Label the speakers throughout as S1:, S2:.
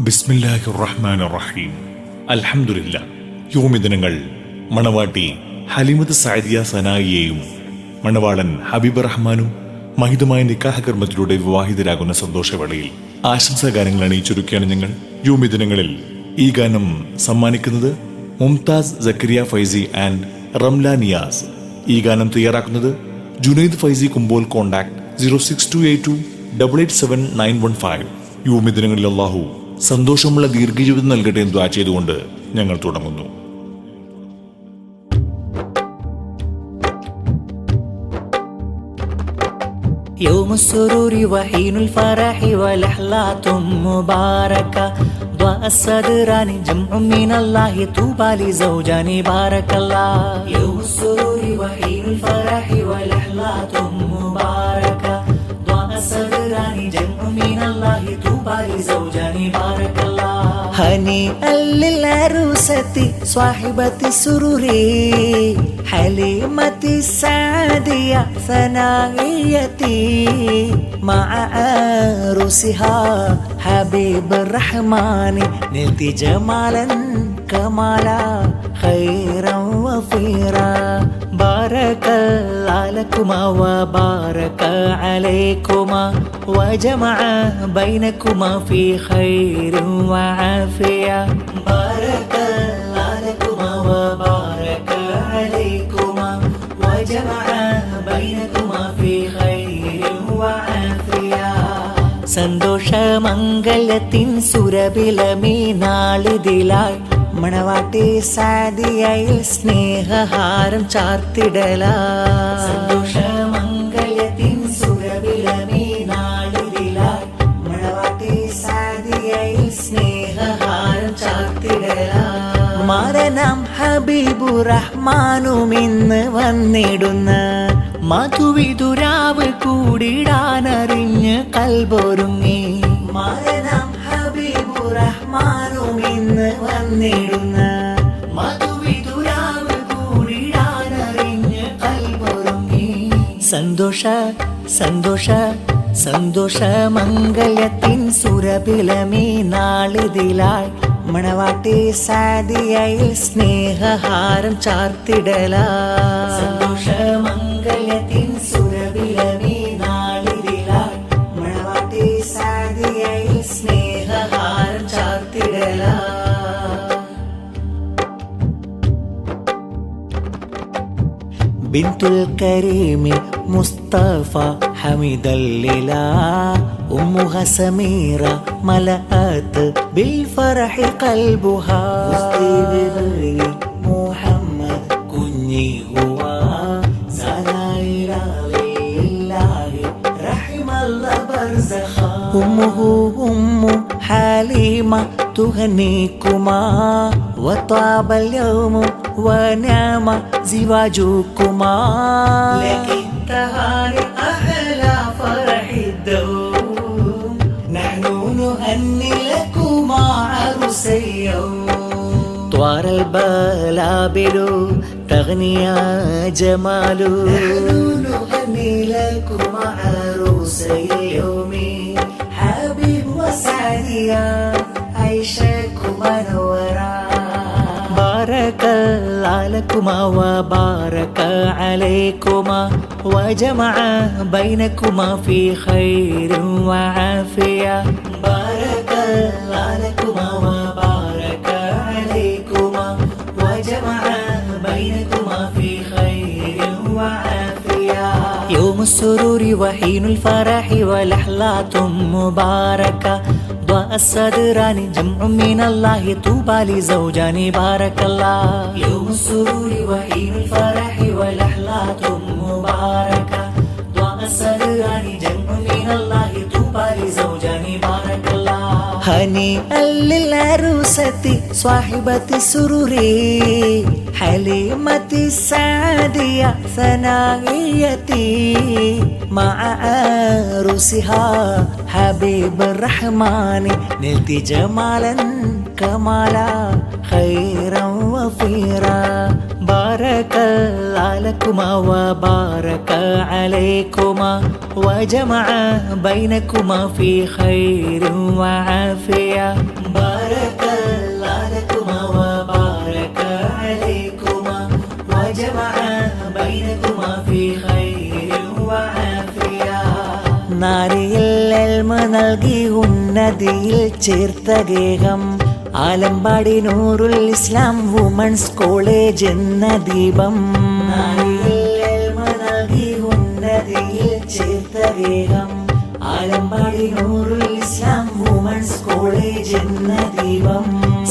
S1: ബിസ്മില്ലാഹിർ റഹ്മാനിർ റഹീം. അൽഹംദുലില്ലാ. യോമിദിനങ്ങൾ മണവാട്ടി ഹലിമത്ത് സഅദിയ സനായിയെയും മണവാളൻ ഹബീബ് റഹ്മാനും മഹിതമായ നിക്കാഹ കർമ്മത്തിലൂടെ വിവാഹിതരാകുന്ന സന്തോഷവേളയിൽ ആശംസാഗാനങ്ങൾ അണിയിച്ചൊരുക്കുകയാണ് ഞങ്ങൾ. യോമിദിനങ്ങളിൽ ഈ ഗാനം സമ്മാനിക്കുന്നത് മുംതാസ് സക്കരിയ ഫൈസി ആൻഡ് റംല നിയാസ്. ഈ ഗാനം തയ്യാറാക്കുന്നത് ജുനൈദ് ഫൈസി കുമ്പോൾ. കോൺടാക്ട് 06282887915. യോമിദിനങ്ങളിൽ അല്ലാഹു സന്തോഷമുള്ള ദീർഘജീവിതം നൽകട്ടെ എന്ന് ദുആ ചെയ്തുകൊണ്ട് ഞങ്ങൾ തുടങ്ങുന്നു.
S2: يوم السرور وحين الفرح ولحظات مباركة ضاء الصدران جمع من الله طوبى لزوجان بارك الله. يوم السرور وحين الفرح ولحظات مباركة ضاء الصدران جمع من الله طوبى لزوجان بارك الله. هنيئا للعروسة صاحبة السرور حليمة السعدية ثنائيتي مع عروسها حبيب الرحمن نلت جمالا كمالا خيرا وفيرا. بارك الله لكما وبارك عليكما وجمع بينكما في خير وعافية. بارك الله لكما وبارك عليكما وجمع بينكما في خير وعافية. സന്തോഷമംഗലത്തിൻ സുരഭിലമീനാളിതിലായി മണവാട്ടി സാദിയയിൽ സ്നേഹഹാരം ചാർത്തിടലായി. സന്തോഷമംഗലത്തിൻ സുരഭിലമീനാളിതിലായി മണവാട്ടി സാദിയയിൽ സ്നേഹഹാരം ചാർത്തിടലായി. മരണം ഹബീബു റഹ്മാനും ഇന്ന് വന്നിടുന്ന മധുവിതുരാവ് കൂടിടാനറിഞ്ഞ് കൽബൊരുങ്ങി. മരണം ഹബീബു റഹ്മാനും ഇന്ന് വന്നിടുന്ന മധുവിതുരാവ് കൂടിടാനറിഞ്ഞ് കൽബൊരുങ്ങി. സന്തോഷ സന്തോഷ സന്തോഷമംഗലത്തിൻ സുരഭിലമീ നാളിതിലായി മണവാട്ടി സാദിയയിൽ സ്നേഹഹാരം ചാർത്തിടലായി. സന്തോഷമംഗലത്തിൻ സുരഭിലമീ നാളിതിലായി മണവാട്ടി സാദിയയിൽ സ്നേഹഹാരം ചാർത്തിടലായി. ബിന്തുൽ കരീമി മുസ്തഫ ഹമിദല്ലിലാ أمها سميرة ملأت بالفرح قلبها. مستي محمد كني هو سلايلا لله رحم الله برزخا. أمه أم حليمة تهنيكما وطاب اليوم ونعم زواجكما. لكن تهاني أحلى فرح الدوم نحن نهني لكما عروسي اليوم. طوار البلابل تغني يا جمال نحن نهني لكما عروسي اليوم. حبيب وسعدية عيشكما نورا. بارك الله لكما وبارك عليكما وجمع بينكما في خير وعافية. بارك الله لكما وبارك عليكما وجمع بينكما في خير وعافية. يوم السرور وحين الفرح ولحظات مباركة ضاء الصدران جمع من الله طوبى لزوجان بارك الله. يوم السرور وحين الفرح ولحظات مباركة ضاء الصدران جمع من الله طوبى لزوجان بارك الله. هنيئا للعروسة صاحبة السرور حليمة السعدية ثنائيتي مع عروسها حبيب الرحمن نلت جمالا كمالا خيرا وفيرا. بارك الله لكما وبارك عليكما وجمع بينكما في خير وعافية. നൽകി ഉന്നതിയിൽ ചേർത്ത ഗേഹം ആലമ്പാടി നൂറുൽ ഇസ്ലാം വുമൺസ് കോളേജ് എന്ന ദീപം. നൽകി ഉന്നതിയിൽ ചേർത്ത ഗേഹം ആലമ്പാടി നൂറുൽ ഇസ്ലാം വുമൺസ് കോളേജ് എന്ന ദീപം.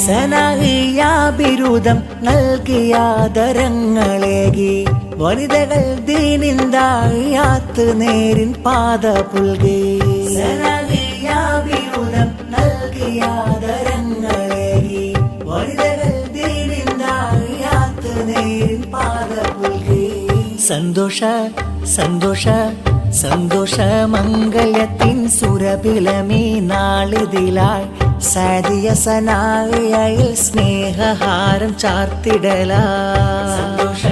S2: സനാഹിയ ബിരുദം നൽകിയ ആദരങ്ങളേകി വനിതകൾ ദീനിന്ദായാത്ത് നേരിൻ പാത പുൽകി. സനാഹിയ ബിരുദം നൽകിയ ആദരങ്ങളേകി വനിതകൾ ദീനിന്ദായാത്ത് നേരിൻ പാത പുൽകി. സന്തോഷ സന്തോഷ സന്തോഷ മംഗല്യത്തിൻ സുരഭിലമീ നാളിതിലായി സാദിയ സനാഹിയയിൽ സ്നേഹഹാരം ചാർത്തിടലായി. സന്തോഷ